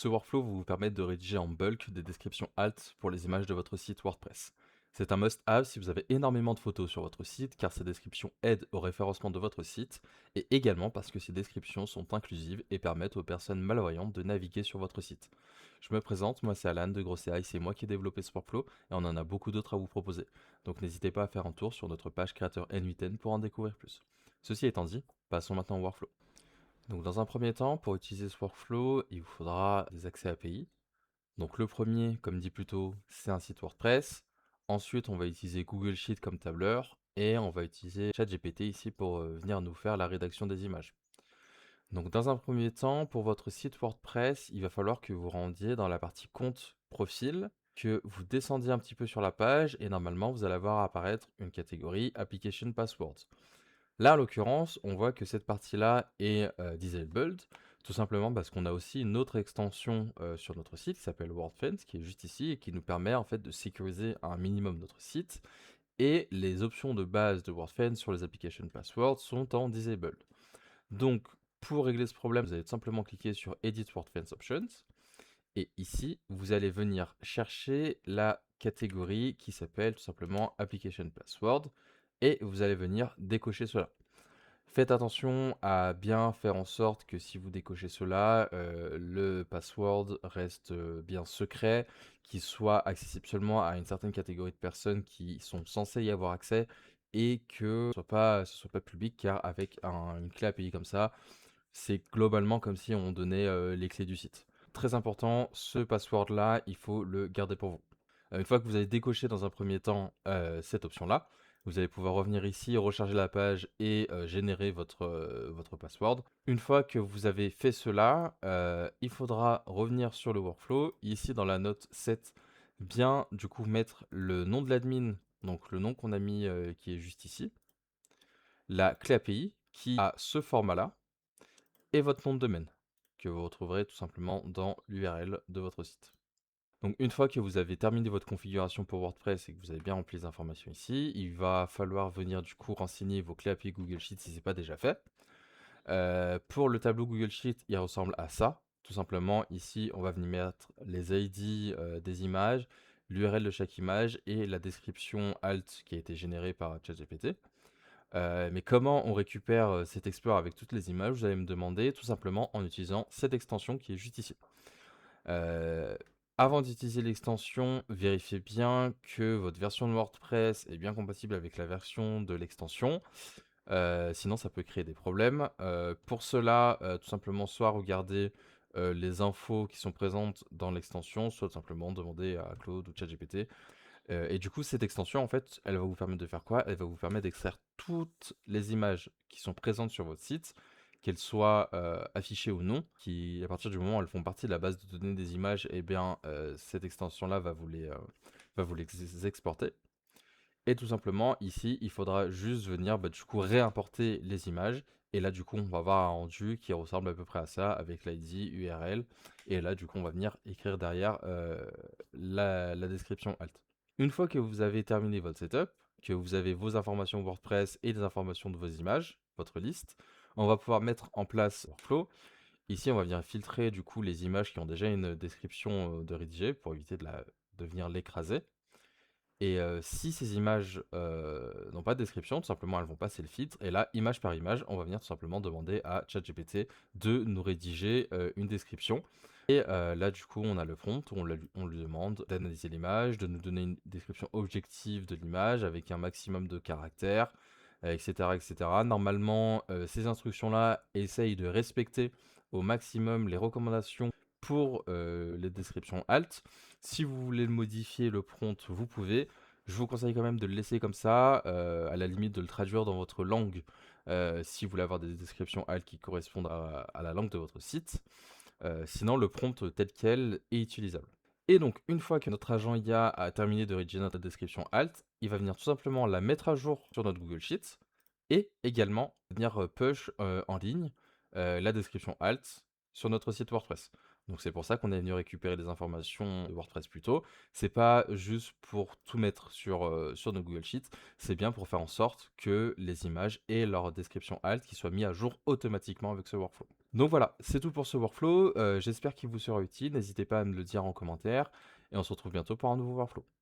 Ce workflow va vous permettre de rédiger en bulk des descriptions alt pour les images de votre site WordPress. C'est un must-have si vous avez énormément de photos sur votre site, car ces descriptions aident au référencement de votre site, et également parce que ces descriptions sont inclusives et permettent aux personnes malvoyantes de naviguer sur votre site. Je me présente, moi c'est Alan de GrosCI, c'est moi qui ai développé ce workflow, et on en a beaucoup d'autres à vous proposer. Donc n'hésitez pas à faire un tour sur notre page créateur N8N pour en découvrir plus. Ceci étant dit, passons maintenant au workflow. Donc dans un premier temps, pour utiliser ce workflow, il vous faudra des accès API. Donc le premier, comme dit plus tôt, c'est un site WordPress. Ensuite, on va utiliser Google Sheet comme tableur et on va utiliser ChatGPT ici pour venir nous faire la rédaction des images. Donc dans un premier temps, pour votre site WordPress, il va falloir que vous rendiez dans la partie compte profil, que vous descendiez un petit peu sur la page et normalement vous allez voir apparaître une catégorie Application Passwords. Là, en l'occurrence, on voit que cette partie-là est disabled, tout simplement parce qu'on a aussi une autre extension sur notre site qui s'appelle WordFence, qui est juste ici et qui nous permet en fait de sécuriser un minimum notre site. Et les options de base de WordFence sur les application passwords sont en disabled. Donc, pour régler ce problème, vous allez tout simplement cliquer sur Edit WordFence Options. Et ici, vous allez venir chercher la catégorie qui s'appelle tout simplement Application Password. Et vous allez venir décocher cela. Faites attention à bien faire en sorte que si vous décochez cela, le password reste bien secret, qu'il soit accessible seulement à une certaine catégorie de personnes qui sont censées y avoir accès et que ce soit pas public, car avec une clé API comme ça, c'est globalement comme si on donnait les clés du site. Très important, ce password-là, il faut le garder pour vous. Une fois que vous avez décoché dans un premier temps cette option-là, vous allez pouvoir revenir ici, recharger la page et générer votre password. Une fois que vous avez fait cela, il faudra revenir sur le workflow. Ici, dans la note 7, bien du coup mettre le nom de l'admin, donc le nom qu'on a mis qui est juste ici, la clé API qui a ce format-là, et votre nom de domaine, que vous retrouverez tout simplement dans l'URL de votre site. Donc une fois que vous avez terminé votre configuration pour WordPress et que vous avez bien rempli les informations ici, il va falloir venir du coup renseigner vos clés API Google Sheet si ce n'est pas déjà fait. Pour le tableau Google Sheet, il ressemble à ça. Tout simplement, ici, on va venir mettre les ID des images, l'URL de chaque image et la description alt qui a été générée par ChatGPT. Mais comment on récupère cet export avec toutes les images? Vous allez me demander tout simplement en utilisant cette extension qui est juste ici. Euh, Avant d'utiliser l'extension, vérifiez bien que votre version de WordPress est bien compatible avec la version de l'extension. Sinon, ça peut créer des problèmes. Pour cela, tout simplement, soit regarder les infos qui sont présentes dans l'extension, soit tout simplement demander à Claude ou ChatGPT. Et du coup, cette extension, en fait, elle va vous permettre de faire quoi? Elle va vous permettre d'extraire toutes les images qui sont présentes sur votre site, qu'elles soient affichées ou non, qui, à partir du moment où elles font partie de la base de données des images, eh bien, cette extension-là va vous les exporter. Et tout simplement, ici, il faudra juste venir, du coup, réimporter les images. Et là, du coup, on va avoir un rendu qui ressemble à peu près à ça, avec l'ID, URL. Et là, du coup, on va venir écrire derrière la description alt. Une fois que vous avez terminé votre setup, que vous avez vos informations WordPress et les informations de vos images, votre liste, on va pouvoir mettre en place Workflow. Ici, on va venir filtrer du coup les images qui ont déjà une description de rédiger pour éviter de venir l'écraser. Et si ces images n'ont pas de description, tout simplement elles vont passer le filtre. Et là, image par image, on va venir tout simplement demander à ChatGPT de nous rédiger une description. Et là, du coup, on a le prompt où on lui demande d'analyser l'image, de nous donner une description objective de l'image avec un maximum de caractères, etc., etc. Normalement, ces instructions-là essayent de respecter au maximum les recommandations pour les descriptions alt. Si vous voulez le modifier, le prompt, vous pouvez. Je vous conseille quand même de le laisser comme ça, à la limite de le traduire dans votre langue, si vous voulez avoir des descriptions alt qui correspondent à la langue de votre site. Sinon, le prompt tel quel est utilisable. Et donc, une fois que notre agent IA a terminé de rédiger notre description alt, il va venir tout simplement la mettre à jour sur notre Google Sheet et également venir push en ligne la description alt sur notre site WordPress. Donc c'est pour ça qu'on est venu récupérer des informations de WordPress plus tôt. C'est pas juste pour tout mettre sur nos Google Sheets, c'est bien pour faire en sorte que les images aient leur description alt qui soit mis à jour automatiquement avec ce workflow. Donc voilà, c'est tout pour ce workflow, j'espère qu'il vous sera utile. N'hésitez pas à me le dire en commentaire et on se retrouve bientôt pour un nouveau workflow.